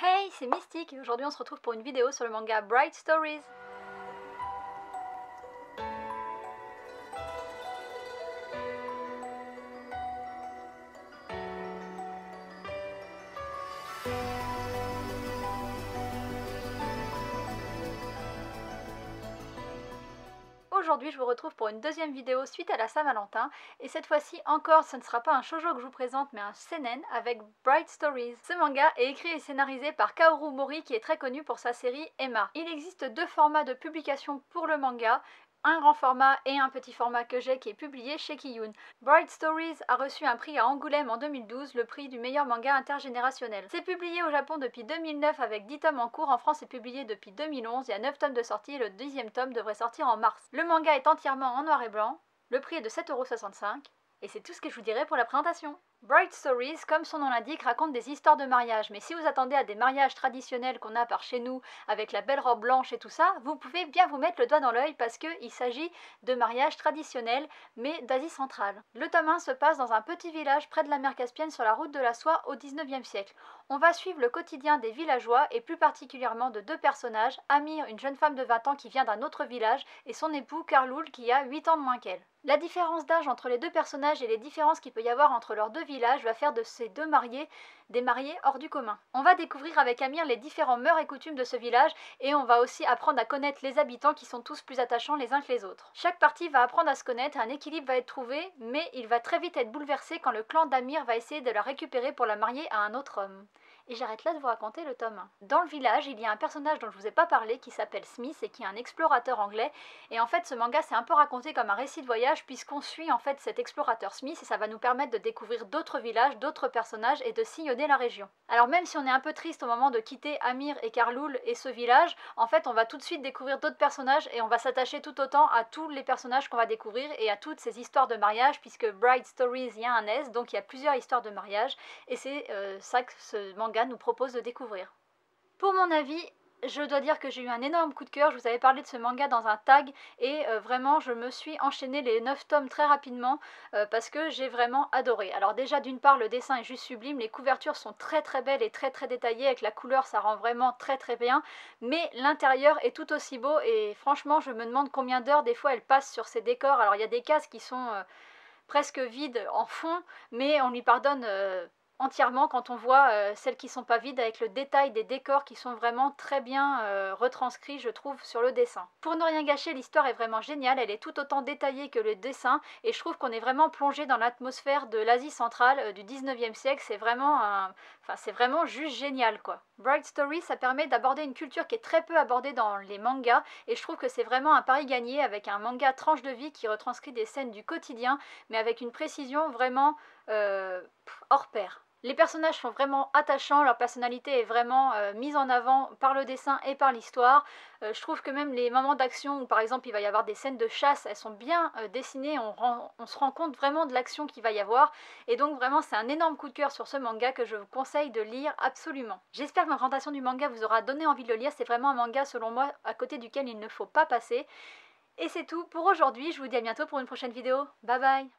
Hey, c'est Mystique et aujourd'hui on se retrouve pour une vidéo sur le manga Bright Stories. Aujourd'hui je vous retrouve pour une deuxième vidéo suite à la Saint-Valentin et cette fois-ci encore ce ne sera pas un shoujo que je vous présente mais un seinen avec Bright Stories. Ce manga est écrit et scénarisé par Kaoru Mori qui est très connu pour sa série Emma. Il existe deux formats de publication pour le manga, un grand format et un petit format que j'ai qui est publié chez Kiyun. Bright Stories a reçu un prix à Angoulême en 2012, le prix du meilleur manga intergénérationnel. C'est publié au Japon depuis 2009 avec 10 tomes en cours, en France c'est publié depuis 2011, il y a 9 tomes de sortie et le 10e tome devrait sortir en mars. Le manga est entièrement en noir et blanc, le prix est de 7,65 € et c'est tout ce que je vous dirai pour la présentation. Bright Stories, comme son nom l'indique, raconte des histoires de mariage, mais si vous attendez à des mariages traditionnels qu'on a par chez nous, avec la belle robe blanche et tout ça, vous pouvez bien vous mettre le doigt dans l'œil parce qu'il s'agit de mariages traditionnels, mais d'Asie centrale. Le tome 1 se passe dans un petit village près de la mer Caspienne sur la route de la soie au 19e siècle. On va suivre le quotidien des villageois et plus particulièrement de deux personnages, Amir, une jeune femme de 20 ans qui vient d'un autre village, et son époux Karloul qui a 8 ans de moins qu'elle. La différence d'âge entre les deux personnages et les différences qu'il peut y avoir entre leurs deux villages va faire de ces deux mariés des mariés hors du commun. On va découvrir avec Amir les différents mœurs et coutumes de ce village et on va aussi apprendre à connaître les habitants qui sont tous plus attachants les uns que les autres. Chaque partie va apprendre à se connaître, un équilibre va être trouvé, mais il va très vite être bouleversé quand le clan d'Amir va essayer de la récupérer pour la marier à un autre homme. Et j'arrête là de vous raconter le tome 1. Dans le village, il y a un personnage dont je vous ai pas parlé qui s'appelle Smith et qui est un explorateur anglais. Et en fait, ce manga c'est un peu raconté comme un récit de voyage puisqu'on suit en fait cet explorateur Smith et ça va nous permettre de découvrir d'autres villages, d'autres personnages et de sillonner la région. Alors même si on est un peu triste au moment de quitter Amir et Karloul et ce village, en fait on va tout de suite découvrir d'autres personnages et on va s'attacher tout autant à tous les personnages qu'on va découvrir et à toutes ces histoires de mariage puisque Bright Stories, il y a un S, donc il y a plusieurs histoires de mariage et c'est ça que ce manga nous propose de découvrir. Pour mon avis, je dois dire que j'ai eu un énorme coup de cœur, je vous avais parlé de ce manga dans un tag et vraiment je me suis enchaîné les 9 tomes très rapidement parce que j'ai vraiment adoré. Alors déjà d'une part le dessin est juste sublime, les couvertures sont très très belles et très très détaillées, avec la couleur ça rend vraiment très très bien, mais l'intérieur est tout aussi beau et franchement je me demande combien d'heures des fois elle passe sur ces décors. Alors il y a des cases qui sont presque vides en fond, mais on lui pardonne entièrement quand on voit celles qui sont pas vides avec le détail des décors qui sont vraiment très bien retranscrits je trouve sur le dessin. Pour ne rien gâcher, l'histoire est vraiment géniale, elle est tout autant détaillée que le dessin et je trouve qu'on est vraiment plongé dans l'atmosphère de l'Asie centrale du 19e siècle, c'est vraiment c'est vraiment juste génial quoi. Bright Story ça permet d'aborder une culture qui est très peu abordée dans les mangas et je trouve que c'est vraiment un pari gagné avec un manga tranche de vie qui retranscrit des scènes du quotidien mais avec une précision vraiment hors pair. Les personnages sont vraiment attachants, leur personnalité est vraiment mise en avant par le dessin et par l'histoire. Je trouve que même les moments d'action où par exemple il va y avoir des scènes de chasse, elles sont bien dessinées, on se rend compte vraiment de l'action qu'il va y avoir. Et donc vraiment c'est un énorme coup de cœur sur ce manga que je vous conseille de lire absolument. J'espère que ma présentation du manga vous aura donné envie de le lire, c'est vraiment un manga selon moi à côté duquel il ne faut pas passer. Et c'est tout pour aujourd'hui, je vous dis à bientôt pour une prochaine vidéo. Bye bye.